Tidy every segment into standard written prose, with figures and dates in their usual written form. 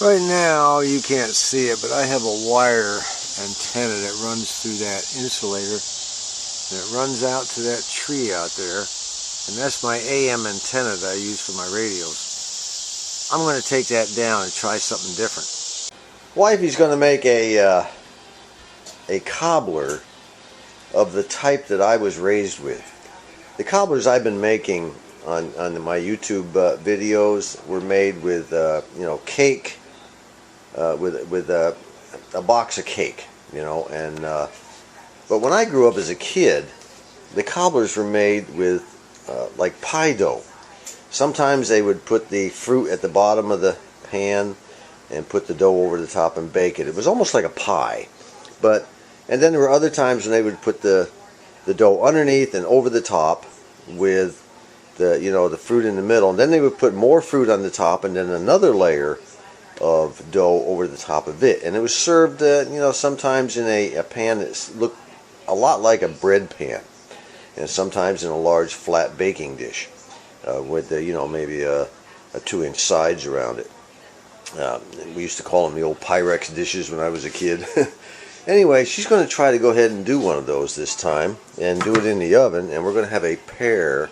Right now you can't see it, but I have a wire antenna that runs through that insulator, and it runs out to that tree out there, and that's my AM antenna that I use for my radios. I'm going to take that down and try something different. Wifey's going to make a cobbler of the type that I was raised with. The cobblers I've been making on my YouTube videos were made with cake, with a box of cake, and but when I grew up as a kid, the cobblers were made with like pie dough. Sometimes they would put the fruit at the bottom of the pan and put the dough over the top and bake it. It was almost like a pie, and then there were other times when they would put the dough underneath and over the top with the fruit in the middle, and then they would put more fruit on the top and then another layer of dough over the top of it, and it was served sometimes in a pan that looked a lot like a bread pan, and sometimes in a large flat baking dish with maybe a 2-inch sides around it. We used to call them the old Pyrex dishes when I was a kid. Anyway, she's going to try to go ahead and do one of those this time and do it in the oven, and we're going to have a pear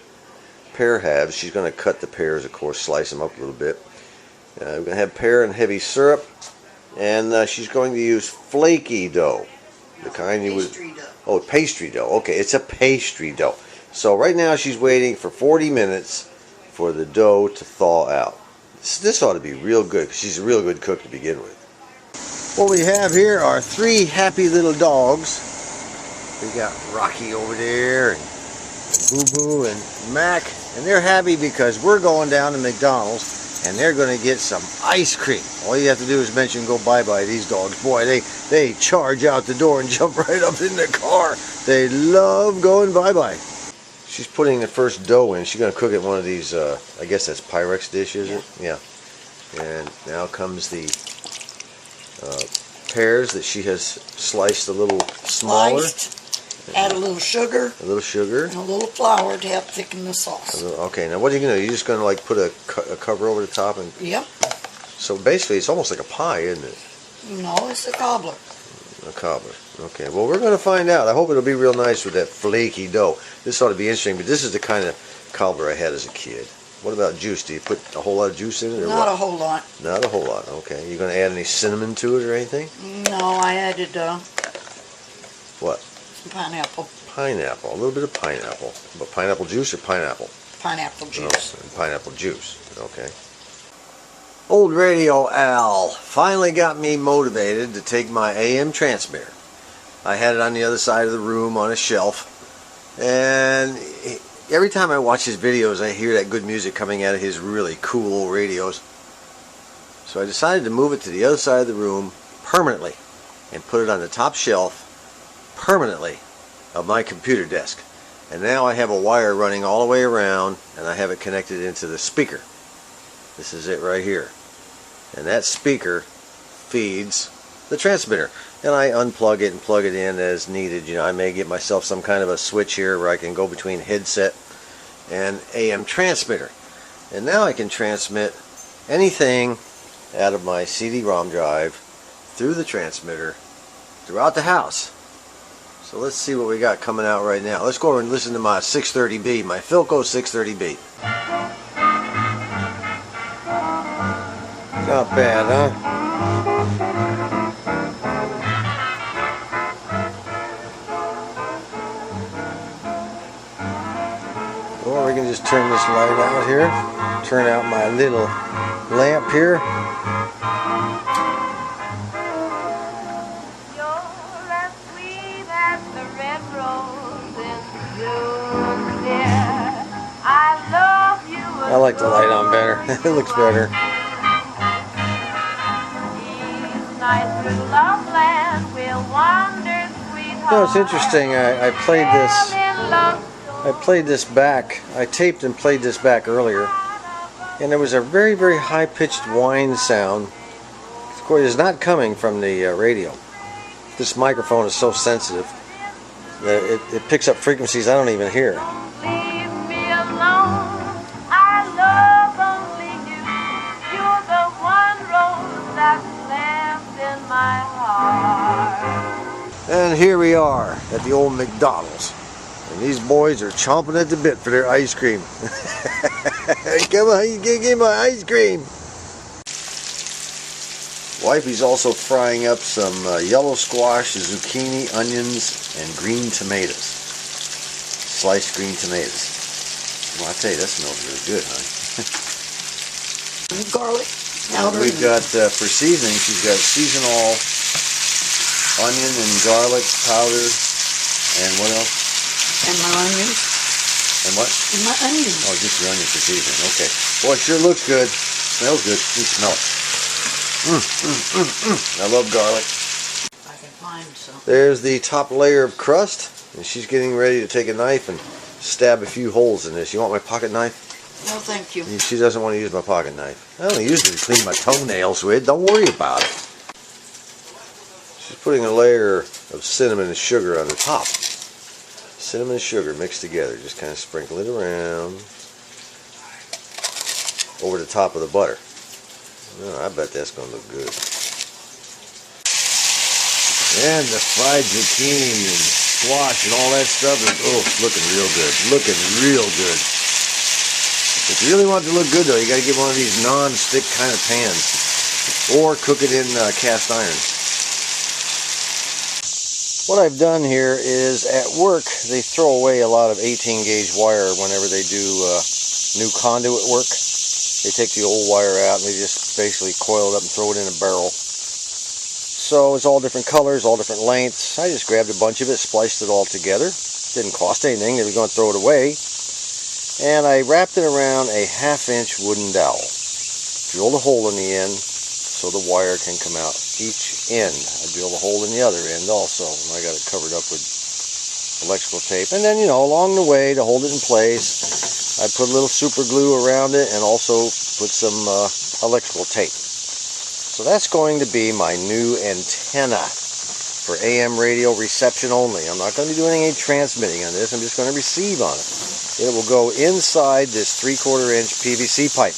halves. She's going to cut the pears, of course, slice them up a little bit. We're going to have pear and heavy syrup, and she's going to use flaky dough, the kind you would. Pastry dough. Oh, pastry dough. Okay, it's a pastry dough. So right now she's waiting for 40 minutes for the dough to thaw out. This ought to be real good because she's a real good cook to begin with. What we have here are 3 happy little dogs. We got Rocky over there, and Boo Boo and Mac, and they're happy because we're going down to McDonald's and they're going to get some ice cream. All you have to do is mention go bye-bye these dogs. Boy, they charge out the door and jump right up in the car. They love going bye-bye. She's putting the first dough in. She's going to cook it in one of these, I guess that's Pyrex dish, is it? Yeah. And now comes the pears that she has sliced a little smaller. Add a little sugar. A little sugar. And a little flour to help thicken the sauce. Okay, now what are you going to do? You're just going to like put a cover over the top? And. Yep. So basically it's almost like a pie, isn't it? No, it's a cobbler. A cobbler. Okay, well we're going to find out. I hope it'll be real nice with that flaky dough. This ought to be interesting, but this is the kind of cobbler I had as a kid. What about juice? Do you put a whole lot of juice in it? Or Not what? a whole lot. Not a whole lot, okay. You going to add any cinnamon to it or anything? No, I added what? some pineapple. Pineapple, a little bit of pineapple. But pineapple juice or pineapple? Pineapple juice. Oh, pineapple juice, okay. Old Radio Al finally got me motivated to take my AM transmitter. I had it on the other side of the room on a shelf, and every time I watch his videos I hear that good music coming out of his really cool radios. So I decided to move it to the other side of the room permanently and put it on the top shelf permanently of my computer desk. And now I have a wire running all the way around, and I have it connected into the speaker. This is it right here. And that speaker feeds the transmitter. And I unplug it and plug it in as needed. I may get myself some kind of a switch here where I can go between headset and AM transmitter. And now I can transmit anything out of my CD-ROM drive through the transmitter throughout the house. So let's see what we got coming out right now. Let's go over and listen to my 630B, my Philco 630B. Not bad, huh? Or we can just turn this light out here. Turn out my little lamp here. I like the light on better. It looks better. No, it's interesting. I played this back. I taped and played this back earlier, and there was a very, very high-pitched whine sound. Of course, it's not coming from the radio. This microphone is so sensitive that it picks up frequencies I don't even hear. my heart. And here we are at the old McDonald's. And these boys are chomping at the bit for their ice cream. Come on, you can get my ice cream. Wifey's also frying up some yellow squash, zucchini, onions, and green tomatoes. Sliced green tomatoes. Well, I tell you, that smells really good, honey. Garlic powder. We've got, for seasoning, she's got seasonal onion and garlic powder. And what else? And my onions. And what? And my onions. Oh, just the onions for seasoning. Okay. Boy, it sure looks good. Smells good. You smell it. I love garlic. I can find some. There's the top layer of crust. And she's getting ready to take a knife and stab a few holes in this. You want my pocket knife? No, thank you. She doesn't want to use my pocket knife. I only use it to clean my toenails with. Don't worry about it. She's putting a layer of cinnamon and sugar on the top. Cinnamon and sugar mixed together. Just kind of sprinkle it around over the top of the butter. Oh, I bet that's going to look good. And the fried zucchini and squash and all that stuff is looking real good. Looking real good. If you really want it to look good though, you got to get one of these non-stick kind of pans, or cook it in cast iron. What I've done here is at work they throw away a lot of 18 gauge wire whenever they do new conduit work. They take the old wire out and they just basically coil it up and throw it in a barrel. So it's all different colors, all different lengths. I just grabbed a bunch of it, spliced it all together. Didn't cost anything, they were going to throw it away. And I wrapped it around a 1/2-inch wooden dowel. Drilled a hole in the end so the wire can come out each end. I drilled a hole in the other end also. And I got it covered up with electrical tape. And then, along the way to hold it in place, I put a little super glue around it and also put some electrical tape. So that's going to be my new antenna for AM radio reception only. I'm not going to be doing any transmitting on this. I'm just going to receive on it. It will go inside this 3/4-inch PVC pipe.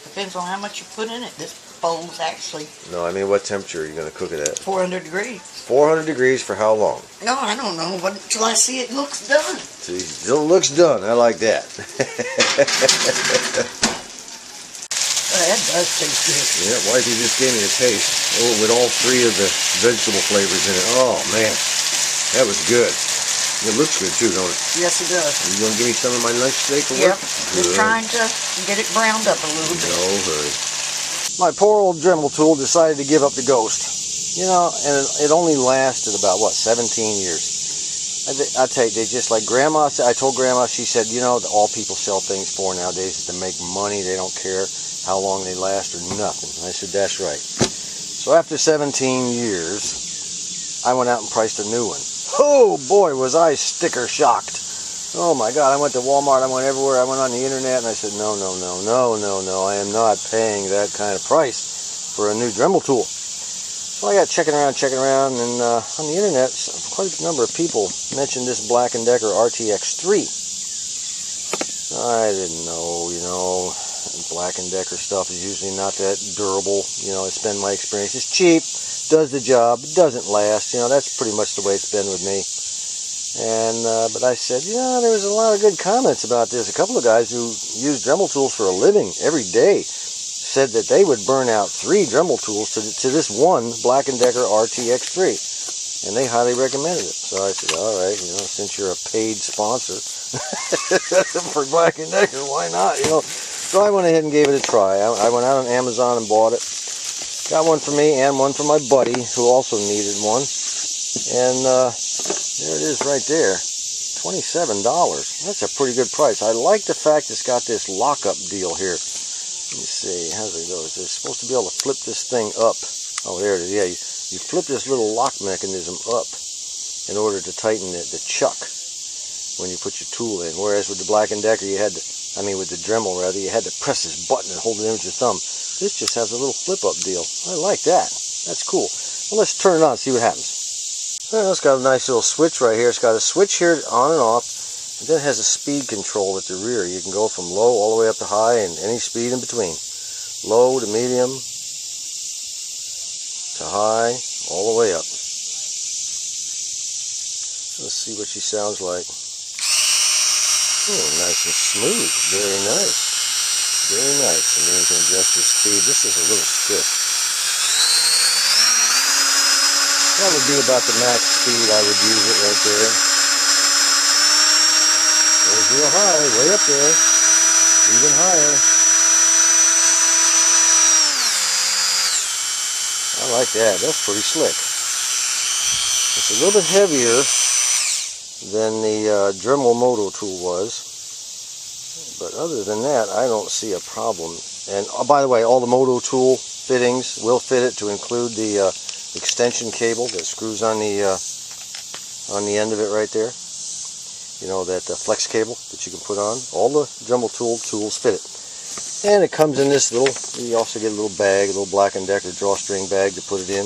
Depends on how much you put in it. This bowl's actually... No, I mean, what temperature are you going to cook it at? 400 degrees. 400 degrees for how long? No, I don't know. But until I see it looks done. See, it looks done. I like that. That does taste good. Yeah, wifey just gave me a taste. Oh, with all 3 of the vegetable flavors in it. Oh, man. That was good. It looks good too, don't it? Yes, it does. Are you going to give me some of my lunch steak for Yep. work? Just trying to get it browned up a little bit. No hurry. My poor old Dremel tool decided to give up the ghost. And it only lasted about, 17 years. I tell you, they just like Grandma said. I told Grandma, she said, all people sell things for nowadays is to make money. They don't care how long they last or nothing. I said, that's right. So after 17 years, I went out and priced a new one. Oh boy, was I sticker shocked. Oh my God, I went to Walmart, I went everywhere, I went on the internet and I said, no, I am not paying that kind of price for a new Dremel tool. So I got checking around, and on the internet, quite a number of people mentioned this Black & Decker RTX3. I didn't know, Black & Decker stuff is usually not that durable. It's been my experience. It's cheap, does the job, it doesn't last. That's pretty much the way it's been with me. And but I said, there was a lot of good comments about this. A couple of guys who use Dremel tools for a living every day said that they would burn out 3 Dremel tools to this one Black & Decker RTX3. And they highly recommended it. So I said, all right, since you're a paid sponsor for Black & Decker, why not? So I went ahead and gave it a try. I went out on Amazon and bought it. Got one for me and one for my buddy who also needed one. And there it is right there. $27. That's a pretty good price. I like the fact it's got this lockup deal here. Let me see. How's it go? It's supposed to be able to flip this thing up. Oh, there it is. Yeah, you flip this little lock mechanism up in order to tighten the chuck when you put your tool in. Whereas with the Black & Decker, with the Dremel rather, you had to press this button and hold it in with your thumb. This just has a little flip-up deal. I like that. That's cool. Well, let's turn it on and see what happens. Well, it's got a nice little switch right here. It's got a switch here on and off. And then it has a speed control at the rear. You can go from low all the way up to high and any speed in between. Low to medium, to high, all the way up. Let's see what she sounds like. Oh, nice and smooth. Very nice. Very nice. And then you can adjust your speed. This is a little stiff. That would be about the max speed I would use it right there. Goes real high, way up there. Even higher. I like that. That's pretty slick. It's a little bit heavier than the Dremel Moto tool was. But other than that, I don't see a problem. And by the way, all the Moto tool fittings will fit it, to include the extension cable that screws on the end of it right there. You know, that flex cable that you can put on. All the Dremel tools fit it. And it comes in this little, you also get a little bag, a little Black & Decker drawstring bag to put it in.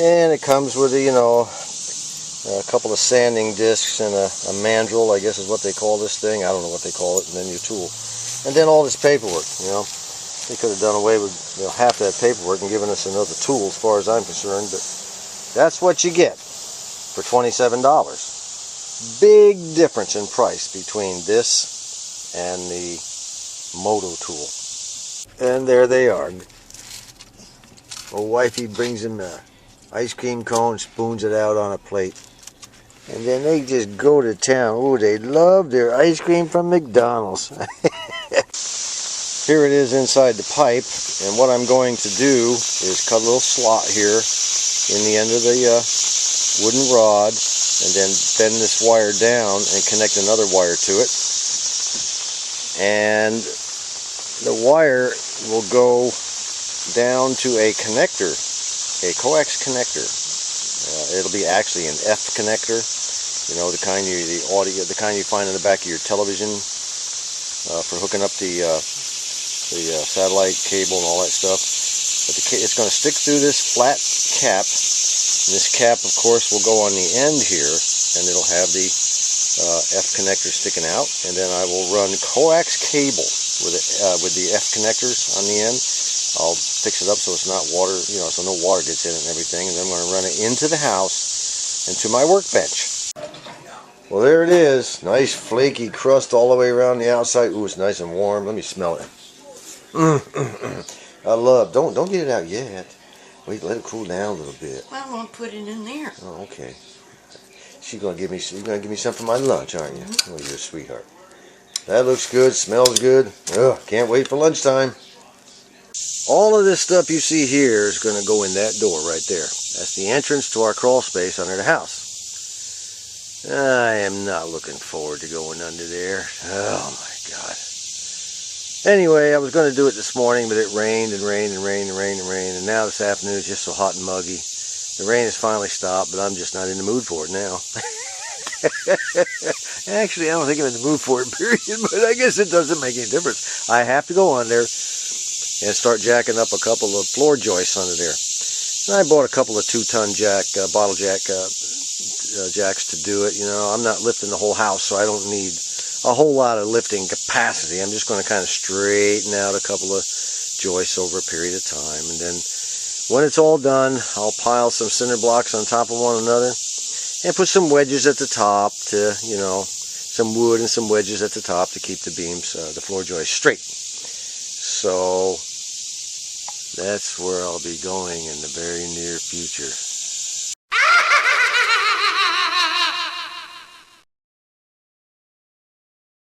And it comes with, you know, a couple of sanding discs and a mandrel, I guess is what they call this thing. I don't know what they call it, and then your tool. And then all this paperwork, you know. They could have done away with, you know, half that paperwork and given us another tool as far as I'm concerned, but that's what you get for $27. Big difference in price between this and the Moto tool. And there they are. Old wifey brings him the ice cream cone, spoons it out on a plate. And then they just go to town. Oh, they love their ice cream from McDonald's. Here it is inside the pipe. And what I'm going to do is cut a little slot here in the end of the wooden rod. And then bend this wire down and connect another wire to it. And the wire will go down to a connector, a coax connector. It'll be actually an F connector, you know, the kind you find in the back of your television for hooking up the satellite cable and all that stuff. But it's going to stick through this flat cap. And this cap, of course, will go on the end here, and it'll have the F connector sticking out. And then I will run coax cable with the F connectors on the end. I'll fix it up so it's not water, you know, so no water gets in it and everything. And then I'm going to run it into the house and to my workbench. Well, there it is. Nice flaky crust all the way around the outside. Ooh, it's nice and warm. Let me smell it. I love. Don't get it out yet. Wait, let it cool down a little bit. Well, I'm going to put it in there. Oh, okay. You're gonna give me some for my lunch, aren't you? Oh, you're a sweetheart. That looks good. Smells good. Ugh, can't wait for lunchtime. All of this stuff you see here is going to go in that door right there. That's the entrance to our crawl space under the house. I am not looking forward to going under there. Oh my God. Anyway, I was going to do it this morning, but it rained and rained and rained and rained and rained, and now this afternoon it's just so hot and muggy. The rain has finally stopped, but I'm just not in the mood for it now. Actually, I don't think I'm in the mood for it, period, but I guess it doesn't make any difference. I have to go on there and start jacking up a couple of floor joists under there. And I bought a couple of 2-ton bottle jack jacks to do it. You know, I'm not lifting the whole house, so I don't need a whole lot of lifting capacity. I'm just going to kind of straighten out a couple of joists over a period of time. And then when it's all done, I'll pile some cinder blocks on top of one another and put some wedges at the top to, you know, some wood and some wedges at the top to keep the beams, the floor joists straight. So that's where I'll be going in the very near future.